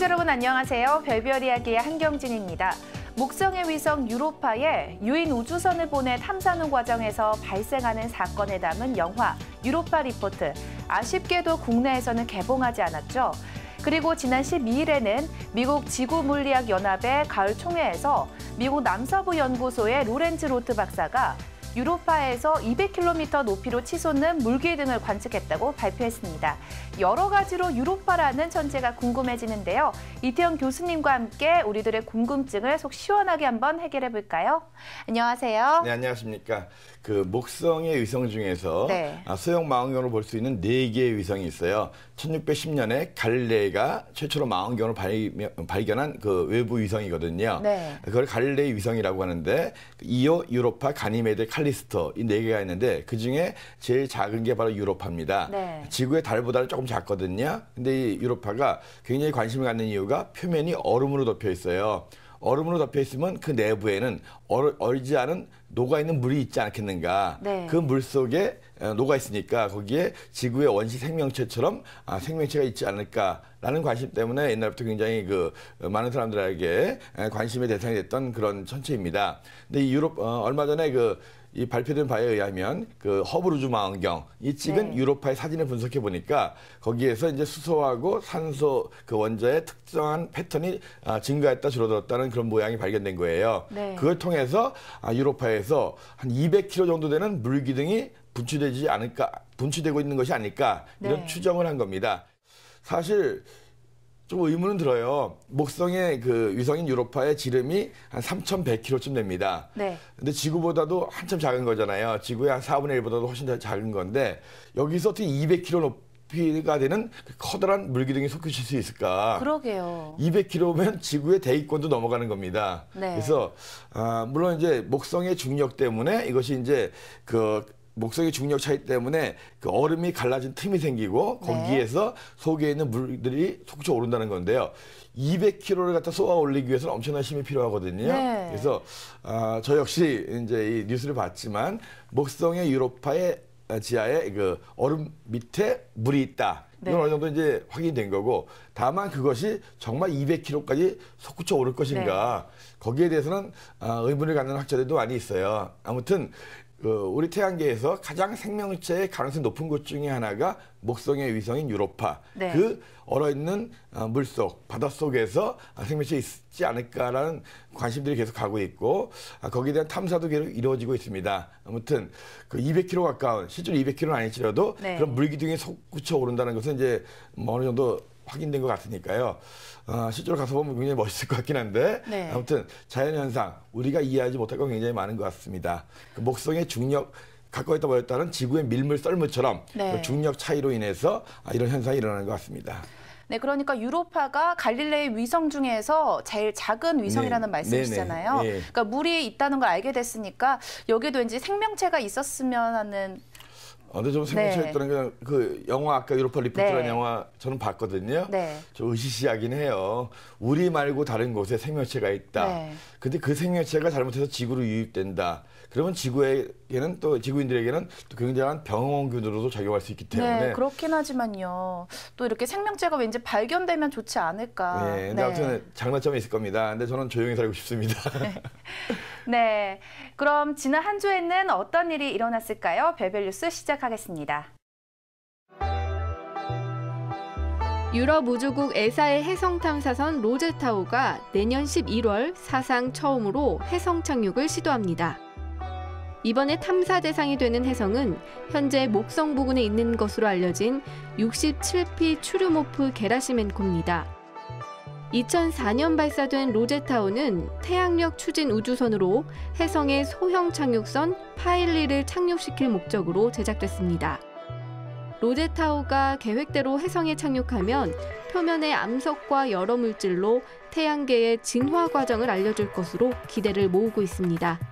시청자 여러분 안녕하세요. 별별 이야기의 한경진입니다. 목성의 위성 유로파에 유인 우주선을 보내 탐사하는 과정에서 발생하는 사건을 담은 영화 유로파 리포트. 아쉽게도 국내에서는 개봉하지 않았죠. 그리고 지난 12일에는 미국 지구물리학연합의 가을 총회에서 미국 남서부 연구소의 로렌츠 로트 박사가 유로파에서 200km 높이로 치솟는 물길 등을 관측했다고 발표했습니다. 여러 가지로 유로파라는 천체가 궁금해지는데요. 이태영 교수님과 함께 우리들의 궁금증을 속 시원하게 한번 해결해 볼까요? 안녕하세요. 네, 안녕하십니까. 그 목성의 위성 중에서 소형 망원경으로 볼 수 있는 4개의 위성이 있어요. 1610년에 갈릴레이가 최초로 망원경을 발견한 그 외부 위성이거든요. 네. 그걸 갈릴레이 위성이라고 하는데 이오, 유로파, 가니메데, 칼리스토 이 4개가 있는데 그중에 제일 작은 게 바로 유로파입니다. 네. 지구의 달보다는 조금 작거든요. 근데 이 유로파가 굉장히 관심을 갖는 이유가 표면이 얼음으로 덮여 있어요. 얼음으로 덮여 있으면 그 내부에는 얼지 않은 녹아있는 물이 있지 않겠는가. 네. 그 물 속에 녹아 있으니까 거기에 지구의 원시 생명체처럼 생명체가 있지 않을까라는 관심 때문에 옛날부터 굉장히 그 많은 사람들에게 관심의 대상이 됐던 그런 천체입니다. 근데 이 얼마 전에 이 발표된 바에 의하면 그 허블 우주 망원경 이 찍은 유로파의 사진을 분석해 보니까 거기에서 이제 수소하고 산소 그 원자의 특정한 패턴이 증가했다 줄어들었다는 그런 모양이 발견된 거예요. 네. 그걸 통해서 유로파에서 한 200km 정도 되는 물기둥이 분출되고 있는 것이 아닐까 이런 추정을 한 겁니다. 사실 좀 의문은 들어요. 목성의 그 위성인 유로파의 지름이 한 3,100km쯤 됩니다. 네. 근데 지구보다도 한참 작은 거잖아요. 지구의 한 4분의 1보다도 훨씬 더 작은 건데 여기서 어떻게 200km 높이가 되는 커다란 물기둥이 솟구칠 수 있을까? 그러게요. 200km면 지구의 대기권도 넘어가는 겁니다. 네. 그래서 물론 이제 목성의 중력 때문에 이것이 이제 목성의 중력 차이 때문에 그 얼음이 갈라진 틈이 생기고 거기에서 속에 있는 물들이 솟구쳐 오른다는 건데요. 200km를 갖다 쏘아 올리기 위해서는 엄청난 힘이 필요하거든요. 네. 그래서 저 역시 이제 이 뉴스를 봤지만 목성의 유로파의 지하에 그 얼음 밑에 물이 있다. 이건 어느 정도 이제 확인된 거고 다만 그것이 정말 200km까지 솟구쳐 오를 것인가 거기에 대해서는 의문을 갖는 학자들도 많이 있어요. 아무튼 우리 태양계에서 가장 생명체의 가능성이 높은 곳 중에 하나가 목성의 위성인 유로파. 그 얼어있는 물속, 바닷속에서 생명체 있지 않을까라는 관심들이 계속 가고 있고 거기에 대한 탐사도 계속 이루어지고 있습니다. 아무튼 그 200km 가까운, 실제로 200km는 아닐지라도 그런 물기둥이 솟구쳐 오른다는 것은 이제 어느 정도 확인된 것 같으니까요. 실제로 가서 보면 굉장히 멋있을 것 같긴 한데 아무튼 자연현상 우리가 이해하지 못할 건 굉장히 많은 것 같습니다. 그 목성의 중력 가까이 있다 멀었다는 지구의 밀물 썰물처럼 그 중력 차이로 인해서 이런 현상이 일어나는 것 같습니다. 네, 그러니까 유로파가 갈릴레이 위성 중에서 제일 작은 위성이라는 말씀이시잖아요. 그러니까 물이 있다는 걸 알게 됐으니까 여기도 왠지 생명체가 있었으면 하는 근데 좀 생각해 있다는 그 영화 아까 유로파 리포트라는 영화 저는 봤거든요. 좀 의시시하긴 해요. 우리 말고 다른 곳에 생명체가 있다. 근데 그 생명체가 잘못해서 지구로 유입된다. 그러면 지구에게는 또 지구인들에게는 또 굉장한 병원균으로도 작용할 수 있기 때문에. 네, 그렇긴 하지만요. 또 이렇게 생명체가 왠지 발견되면 좋지 않을까. 네, 근데 아무튼 장단점이 있을 겁니다. 근데 저는 조용히 살고 싶습니다. 네, 그럼 지난 한 주에는 어떤 일이 일어났을까요? 별별 뉴스 시작하겠습니다. 유럽 우주국 에사의 해성 탐사선 로제타우가 내년 11월 사상 처음으로 해성 착륙을 시도합니다. 이번에 탐사 대상이 되는 해성은 현재 목성 부근에 있는 것으로 알려진 67P 추류모프 게라시멘코입니다. 2004년 발사된 로제타우는 태양력 추진 우주선으로 해성의 소형 착륙선 파일리를 착륙시킬 목적으로 제작됐습니다. 로제타우가 계획대로 해성에 착륙하면 표면의 암석과 여러 물질로 태양계의 진화 과정을 알려줄 것으로 기대를 모으고 있습니다.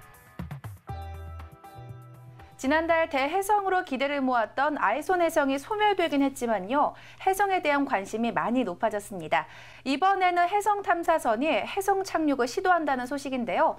지난달 대해성으로 기대를 모았던 아이손 해성이 소멸되긴 했지만요. 해성에 대한 관심이 많이 높아졌습니다. 이번에는 해성 탐사선이 해성 착륙을 시도한다는 소식인데요.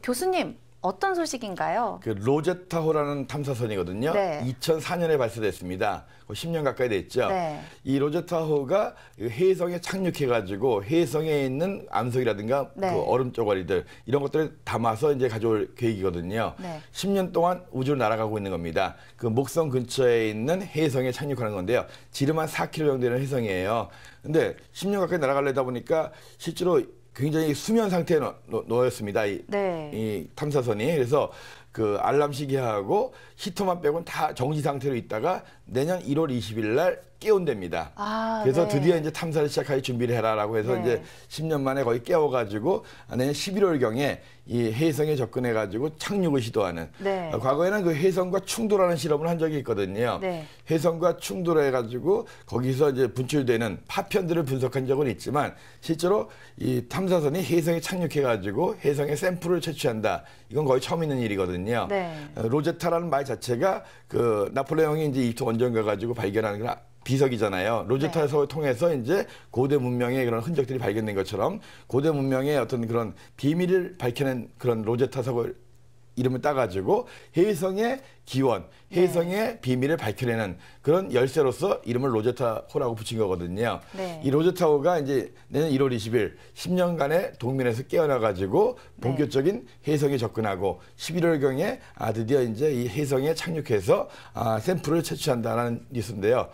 교수님, 어떤 소식인가요? 그 로제타호라는 탐사선이거든요. 네. 2004년에 발사됐습니다. 10년 가까이 됐죠. 네. 이 로제타호가 해성에 착륙해가지고 해성에 있는 암석이라든가 네. 그 얼음 쪼가리들 이런 것들을 담아서 이제 가져올 계획이거든요. 네. 10년 동안 우주를 날아가고 있는 겁니다. 그 목성 근처에 있는 해성에 착륙하는 건데요. 지름 한 4km 정도 되는 해성이에요. 근데 10년 가까이 날아가려다 보니까 실제로 굉장히 수면 상태에 놓였습니다. 이 탐사선이. 그래서 그 알람 시계하고 히터만 빼고는 다 정지 상태로 있다가 내년 1월 20일 날 깨운답니다. 그래서 네. 드디어 이제 탐사를 시작할 준비를 해라라고 해서 네. 이제 10년 만에 거의 깨워가지고 내년 11월경에 이 해성에 접근해가지고 착륙을 시도하는. 네. 과거에는 그 해성과 충돌하는 실험을 한 적이 있거든요. 네. 해성과 충돌해가지고 거기서 이제 분출되는 파편들을 분석한 적은 있지만 실제로 이 탐사선이 해성에 착륙해가지고 해성의 샘플을 채취한다. 이건 거의 처음 있는 일이거든요. 네. 로제타라는 말 자체가 그 나폴레옹이 이제 이집트 원정 가가지고 발견하는 그런 비석이잖아요. 로제타를 통해서 이제 고대 문명의 그런 흔적들이 발견된 것처럼 고대 문명의 어떤 그런 비밀을 밝혀낸 그런 로제타석을 이름을 따가지고 해성의 기원, 해성의 비밀을 밝혀내는 그런 열쇠로서 이름을 로제타호라고 붙인 거거든요. 네. 이 로제타호가 이제 내년 1월 20일 10년간의 동면에서 깨어나가지고 본격적인 해성에 접근하고 11월경에 드디어 이제 이 해성에 착륙해서 샘플을 채취한다는 뉴스인데요.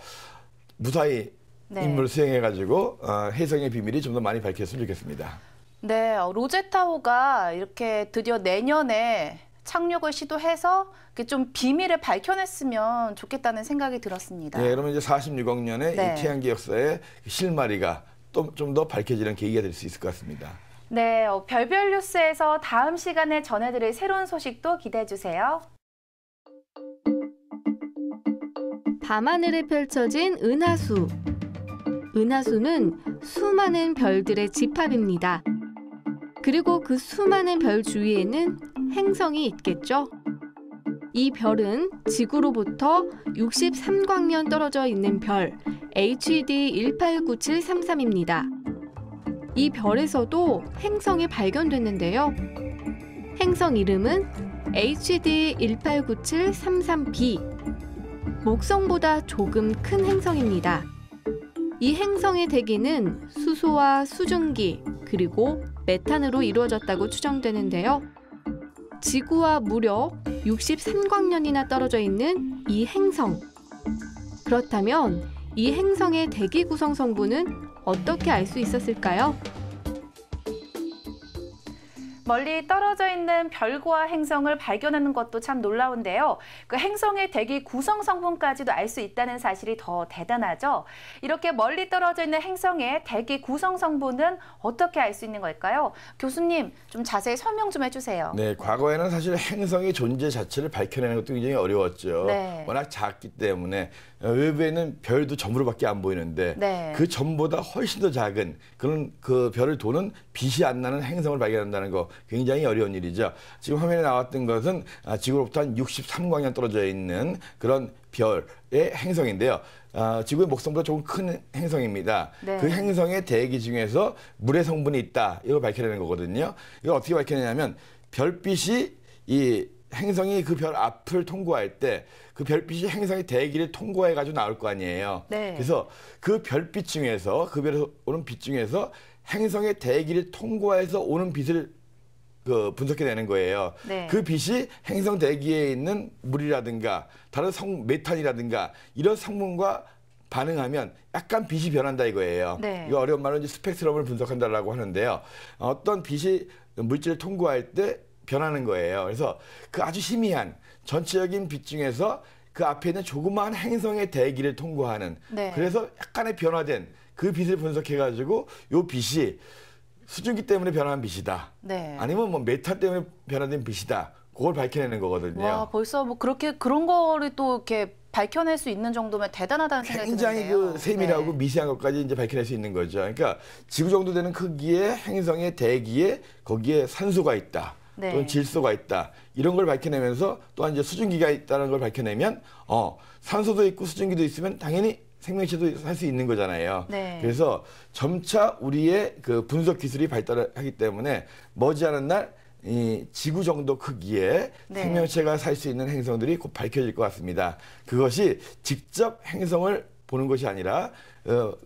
무사히 임무를 수행해가지고 해성의 비밀이 좀 더 많이 밝혔으면 좋겠습니다. 네, 로제타호가 이렇게 드디어 내년에 착륙을 시도해서 좀 비밀을 밝혀냈으면 좋겠다는 생각이 들었습니다. 네, 그러면 이제 46억 년의 네. 이 태양계 역사의 실마리가 좀 더 밝혀지는 계기가 될 수 있을 것 같습니다. 네, 별별 뉴스에서 다음 시간에 전해드릴 새로운 소식도 기대해 주세요. 밤하늘에 펼쳐진 은하수. 은하수는 수많은 별들의 집합입니다. 그리고 그 수많은 별 주위에는 행성이 있겠죠. 이 별은 지구로부터 63광년 떨어져 있는 별 HD 189733입니다. 이 별에서도 행성이 발견됐는데요. 행성 이름은 HD 189733b. 목성보다 조금 큰 행성입니다. 이 행성의 대기는 수소와 수증기 그리고 메탄으로 이루어졌다고 추정되는데요. 지구와 무려 63광년이나 떨어져 있는 이 행성. 그렇다면 이 행성의 대기 구성 성분은 어떻게 알 수 있었을까요? 멀리 떨어져 있는 별과 행성을 발견하는 것도 참 놀라운데요. 그 행성의 대기 구성 성분까지도 알 수 있다는 사실이 더 대단하죠. 이렇게 멀리 떨어져 있는 행성의 대기 구성 성분은 어떻게 알 수 있는 걸까요? 교수님, 좀 자세히 설명 좀 해주세요. 네, 과거에는 사실 행성의 존재 자체를 밝혀내는 것도 굉장히 어려웠죠. 네. 워낙 작기 때문에 외부에는 별도 점으로밖에 안 보이는데 네. 그 점보다 훨씬 더 작은 그런 그 별을 도는 빛이 안 나는 행성을 발견한다는 거 굉장히 어려운 일이죠. 지금 화면에 나왔던 것은 지구로부터 한 63광년 떨어져 있는 그런 별의 행성인데요. 지구의 목성보다 조금 큰 행성입니다. 네. 그 행성의 대기 중에서 물의 성분이 있다. 이걸 밝혀내는 거거든요. 이걸 어떻게 밝혀내냐면 별빛이 이 행성이 그 별 앞을 통과할 때 그 별빛이 행성의 대기를 통과해가지고 나올 거 아니에요. 네. 그래서 그 별빛 중에서 그 별에서 오는 빛 중에서 행성의 대기를 통과해서 오는 빛을 분석해내는 거예요. 네. 그 빛이 행성 대기에 있는 물이라든가 다른 메탄이라든가 이런 성분과 반응하면 약간 빛이 변한다 이거예요. 네. 이거 어려운 말로 이제 스펙트럼을 분석한다라고 하는데요. 어떤 빛이 물질을 통과할 때 변하는 거예요. 그래서 그 아주 희미한 전체적인 빛 중에서 그 앞에 있는 조그마한 행성의 대기를 통과하는 네. 그래서 약간의 변화된 그 빛을 분석해가지고 이 빛이 수증기 때문에 변한 빛이다. 네. 아니면 뭐 메탄 때문에 변화된 빛이다. 그걸 밝혀내는 거거든요. 와, 벌써 뭐 그런 거를 또 이렇게 밝혀낼 수 있는 정도면 대단하다는 생각이 굉장히 드는데요. 그 세밀하고 네. 미세한 것까지 이제 밝혀낼 수 있는 거죠. 그러니까 지구 정도 되는 크기의 행성의 대기에 거기에 산소가 있다. 네. 또는 질소가 있다. 이런 걸 밝혀내면서 또한 이제 수증기가 있다는 걸 밝혀내면 산소도 있고 수증기도 있으면 당연히 생명체도 살 수 있는 거잖아요. 네. 그래서 점차 우리의 그 분석 기술이 발달하기 때문에 머지않은 날 이 지구 정도 크기의 네. 생명체가 살 수 있는 행성들이 곧 밝혀질 것 같습니다. 그것이 직접 행성을 보는 것이 아니라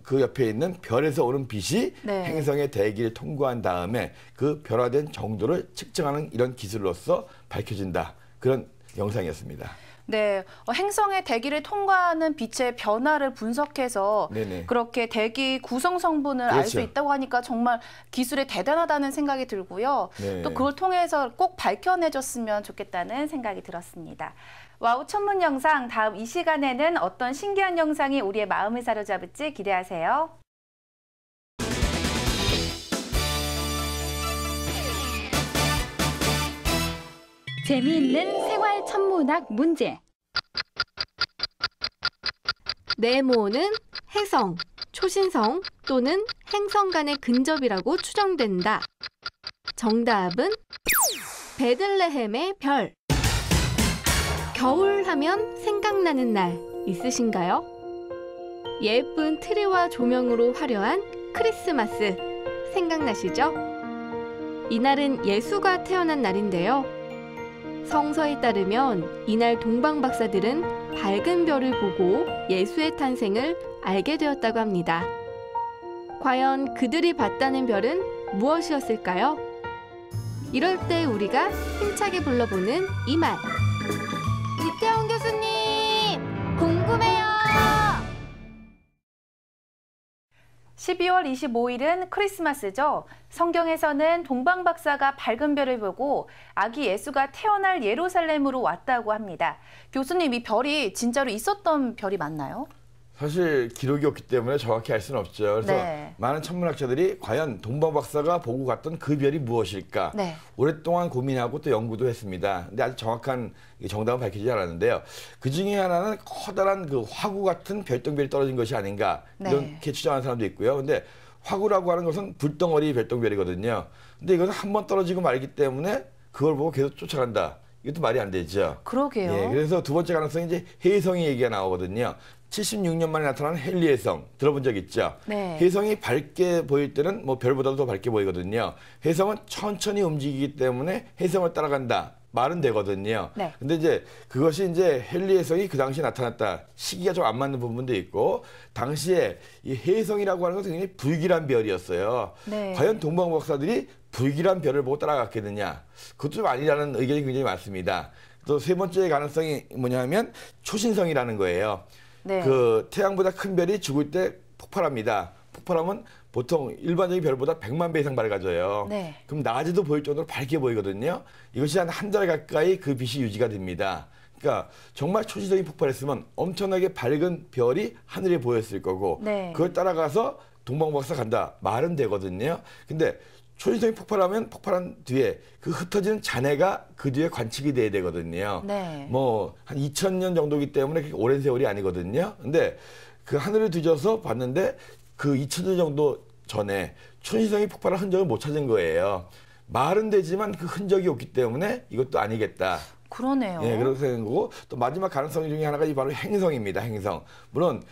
그 옆에 있는 별에서 오는 빛이 네. 행성의 대기를 통과한 다음에 그 별화된 정도를 측정하는 이런 기술로서 밝혀진다. 그런 영상이었습니다. 네, 행성의 대기를 통과하는 빛의 변화를 분석해서 네네. 그렇게 대기 구성 성분을 알 수 그렇죠. 있다고 하니까 정말 기술이 대단하다는 생각이 들고요. 네. 또 그걸 통해서 꼭 밝혀내줬으면 좋겠다는 생각이 들었습니다. 와우 천문 영상, 다음 이 시간에는 어떤 신기한 영상이 우리의 마음을 사로잡을지 기대하세요. 재미있는 생활 천문학 문제. 네모는 해성, 초신성 또는 행성 간의 근접이라고 추정된다. 정답은 베들레헴의 별. 겨울 하면 생각나는 날 있으신가요? 예쁜 트리와 조명으로 화려한 크리스마스 생각나시죠? 이날은 예수가 태어난 날인데요. 성서에 따르면 이날 동방 박사들은 밝은 별을 보고 예수의 탄생을 알게 되었다고 합니다. 과연 그들이 봤다는 별은 무엇이었을까요? 이럴 때 우리가 힘차게 불러보는 이 말. 이태원 교수님, 궁금해요. 12월 25일은 크리스마스죠. 성경에서는 동방 박사가 밝은 별을 보고 아기 예수가 태어날 예루살렘으로 왔다고 합니다. 교수님, 이 별이 진짜로 있었던 별이 맞나요? 사실 기록이 없기 때문에 정확히 알 수는 없죠. 그래서 네. 많은 천문학자들이 과연 동방 박사가 보고 갔던 그 별이 무엇일까 네. 오랫동안 고민하고 또 연구도 했습니다. 근데 아직 정확한 정답은 밝히지 않았는데요. 그 중에 하나는 커다란 그 화구 같은 별똥별이 떨어진 것이 아닌가 네. 이렇게 추정하는 사람도 있고요. 근데 화구라고 하는 것은 불덩어리 별똥별이거든요. 근데 이것은 한번 떨어지고 말기 때문에 그걸 보고 계속 쫓아간다. 이것도 말이 안 되죠. 그러게요. 예, 그래서 두 번째 가능성이 이제 혜성이 얘기가 나오거든요. 76년 만에 나타난 헨리혜성 들어본 적 있죠? 네. 혜성이 밝게 보일 때는 뭐 별보다도 더 밝게 보이거든요. 혜성은 천천히 움직이기 때문에 혜성을 따라간다. 말은 되거든요. 네. 근데 이제 그것이 이제 헨리혜성이 그 당시에 나타났다. 시기가 좀 안 맞는 부분도 있고 당시에 이 혜성이라고 하는 것은 굉장히 불길한 별이었어요. 네. 과연 동방 박사들이 불길한 별을 보고 따라갔겠느냐? 그것도 좀 아니라는 의견이 굉장히 많습니다. 또 세 번째 가능성이 뭐냐면 초신성이라는 거예요. 네. 그 태양보다 큰 별이 죽을 때 폭발합니다. 폭발하면 보통 일반적인 별보다 100만 배 이상 밝아져요. 네. 그럼 낮에도 보일 정도로 밝게 보이거든요. 이것이 한 달 가까이 그 빛이 유지가 됩니다. 그러니까 정말 초신성이 폭발했으면 엄청나게 밝은 별이 하늘에 보였을 거고 네. 그걸 따라가서 동방박사 간다. 말은 되거든요. 근데 초신성이 폭발하면 폭발한 뒤에 그 흩어지는 잔해가 그 뒤에 관측이 돼야 되거든요. 네. 뭐 한 2000년 정도이기 때문에 그렇게 오랜 세월이 아니거든요. 근데 그 하늘을 뒤져서 봤는데 그 2000년 정도 전에 초신성이 폭발한 흔적을 못 찾은 거예요. 말은 되지만 그 흔적이 없기 때문에 이것도 아니겠다. 그러네요. 예, 그렇게 되는 거고 또 마지막 가능성 중에 하나가 바로 행성입니다. 행성. 물론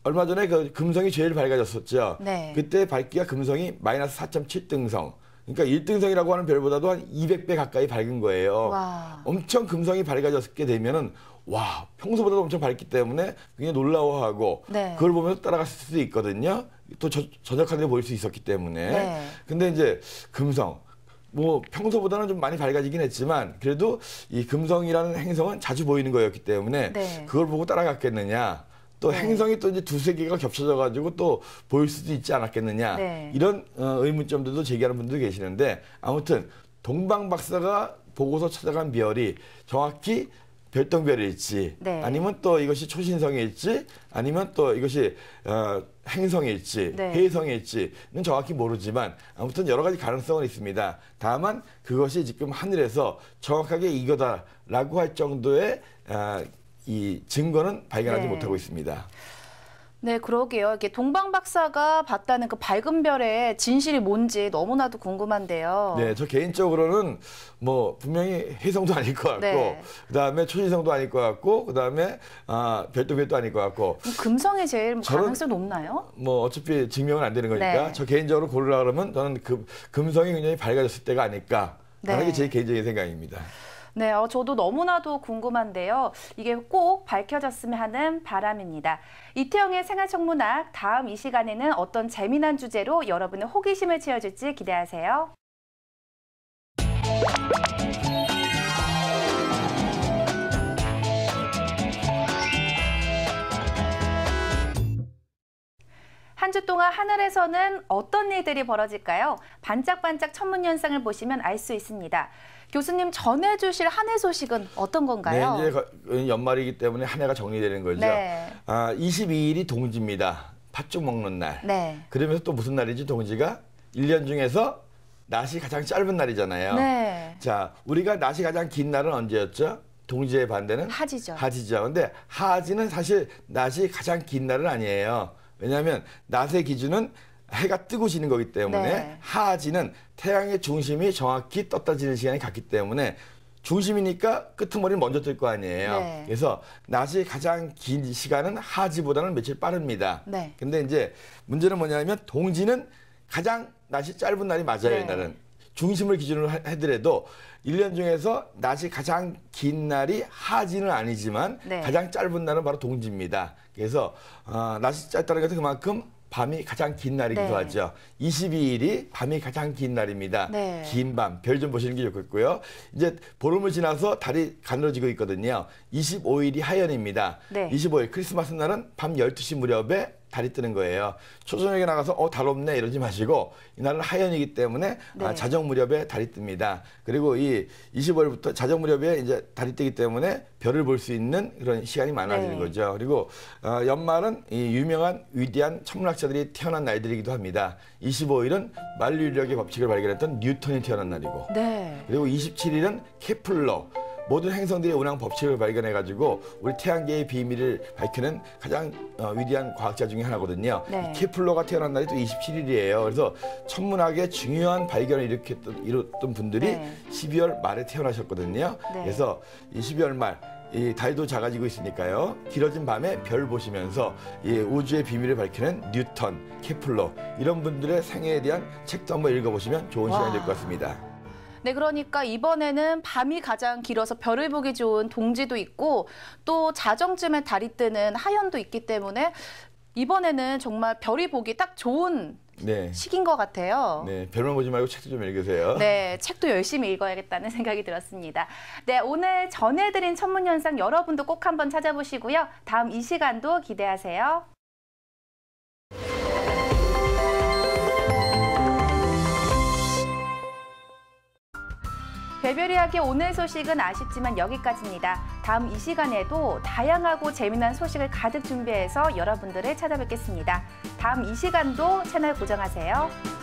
얼마 전에 그 금성이 제일 밝아졌었죠. 네. 그때 밝기가 금성이 마이너스 4.7등성. 그러니까 1등성이라고 하는 별보다도 한 200배 가까이 밝은 거예요. 와. 엄청 금성이 밝아졌게 되면은 와, 평소보다도 엄청 밝기 때문에 굉장히 놀라워하고 네. 그걸 보면서 따라갔을 수도 있거든요. 또 전역하게 보일 수 있었기 때문에. 네. 근데 이제 금성 뭐 평소보다는 좀 많이 밝아지긴 했지만 그래도 이 금성이라는 행성은 자주 보이는 거였기 때문에 네. 그걸 보고 따라갔겠느냐. 또 네. 행성이 또 이제 두세 개가 겹쳐져 가지고 또 보일 수도 있지 않았겠느냐. 네. 이런 의문점들도 제기하는 분들도 계시는데 아무튼 동방 박사가 보고서 찾아간 별이 정확히 별똥별일지 네. 아니면 또 이것이 초신성일지 아니면 또 이것이 행성일지 네. 혜성일지는 정확히 모르지만 아무튼 여러 가지 가능성은 있습니다. 다만 그것이 지금 하늘에서 정확하게 이거다라고 할 정도의 이 증거는 발견하지 네. 못하고 있습니다. 네, 그러게요. 이렇게 동방 박사가 봤다는 그 밝은 별의 진실이 뭔지 너무나도 궁금한데요. 네, 저 개인적으로는 뭐 분명히 혜성도 아닐 것 같고, 네. 그다음에 초신성도 아닐 것 같고, 그다음에 별도 아닐 것 같고. 그럼 금성이 제일 저는- 가능성이 높나요? 뭐 어차피 증명은 안 되는 거니까 네. 저 개인적으로 고르라 그러면 저는 금성이 굉장히 밝아졌을 때가 아닐까 하는 네. 게 제 개인적인 생각입니다. 네, 저도 너무나도 궁금한데요. 이게 꼭 밝혀졌으면 하는 바람입니다. 이태영의 생활천문학, 다음 이 시간에는 어떤 재미난 주제로 여러분의 호기심을 채워줄지 기대하세요. 한 주 동안 하늘에서는 어떤 일들이 벌어질까요? 반짝반짝 천문 현상을 보시면 알 수 있습니다. 교수님 전해주실 한 해 소식은 어떤 건가요? 네, 이제 연말이기 때문에 한 해가 정리되는 거죠. 네. 22일이 동지입니다. 팥죽 먹는 날. 네. 그러면서 또 무슨 날이지 동지가? 1년 중에서 낮이 가장 짧은 날이잖아요. 네. 자, 우리가 낮이 가장 긴 날은 언제였죠? 동지의 반대는? 하지죠. 하지죠. 근데 하지는 사실 낮이 가장 긴 날은 아니에요. 왜냐하면 낮의 기준은 해가 뜨고 지는 거기 때문에 네. 하지는 태양의 중심이 정확히 떴다 지는 시간이 같기 때문에 중심이니까 끄트머리는 먼저 뜰 거 아니에요. 네. 그래서 낮이 가장 긴 시간은 하지보다는 며칠 빠릅니다. 네. 근데 이제 문제는 뭐냐면 동지는 가장 낮이 짧은 날이 맞아요. 네. 이날은. 중심을 기준으로 해더라도 1년 중에서 낮이 가장 긴 날이 하지는 아니지만 네. 가장 짧은 날은 바로 동지입니다. 그래서 낮이 짧다는 것은 그만큼 밤이 가장 긴 날이기도 네. 하죠. 22일이 밤이 가장 긴 날입니다. 네. 긴 밤, 별 좀 보시는 게 좋겠고요. 이제 보름을 지나서 달이 가늘어지고 있거든요. 25일이 하연입니다. 네. 25일 크리스마스 날은 밤 12시 무렵에 달이 뜨는 거예요. 초저녁에 나가서 달 없네 이러지 마시고 이날은 하연이기 때문에 네. 자정 무렵에 달이 뜹니다. 그리고 이 25일부터 자정 무렵에 이제 달이 뜨기 때문에 별을 볼 수 있는 그런 시간이 많아지는 네. 거죠. 그리고 연말은 이 유명한 위대한 천문학자들이 태어난 날들이기도 합니다. 25일은 만류력의 법칙을 발견했던 뉴턴이 태어난 날이고 네. 그리고 27일은 케플러 모든 행성들의 운항 법칙을 발견해가지고 우리 태양계의 비밀을 밝히는 가장 위대한 과학자 중에 하나거든요. 네. 이 케플러가 태어난 날이 또 27일이에요. 그래서 천문학의 중요한 발견을 이뤘던 분들이 네. 12월 말에 태어나셨거든요. 네. 그래서 이 12월 말 이 달도 작아지고 있으니까요. 길어진 밤에 별 보시면서 이 우주의 비밀을 밝히는 뉴턴, 케플러 이런 분들의 생애에 대한 책도 한번 읽어보시면 좋은 시간이 될 것 같습니다. 네, 그러니까 이번에는 밤이 가장 길어서 별을 보기 좋은 동지도 있고 또 자정쯤에 달이 뜨는 하연도 있기 때문에 이번에는 정말 별이 보기 딱 좋은 네. 시기인 것 같아요. 네, 별만 보지 말고 책도 좀 읽으세요. 네, 책도 열심히 읽어야겠다는 생각이 들었습니다. 네, 오늘 전해드린 천문현상 여러분도 꼭 한번 찾아보시고요. 다음 이 시간도 기대하세요. 별별 이야기 오늘 소식은 아쉽지만 여기까지입니다. 다음 이 시간에도 다양하고 재미난 소식을 가득 준비해서 여러분들을 찾아뵙겠습니다. 다음 이 시간도 채널 고정하세요.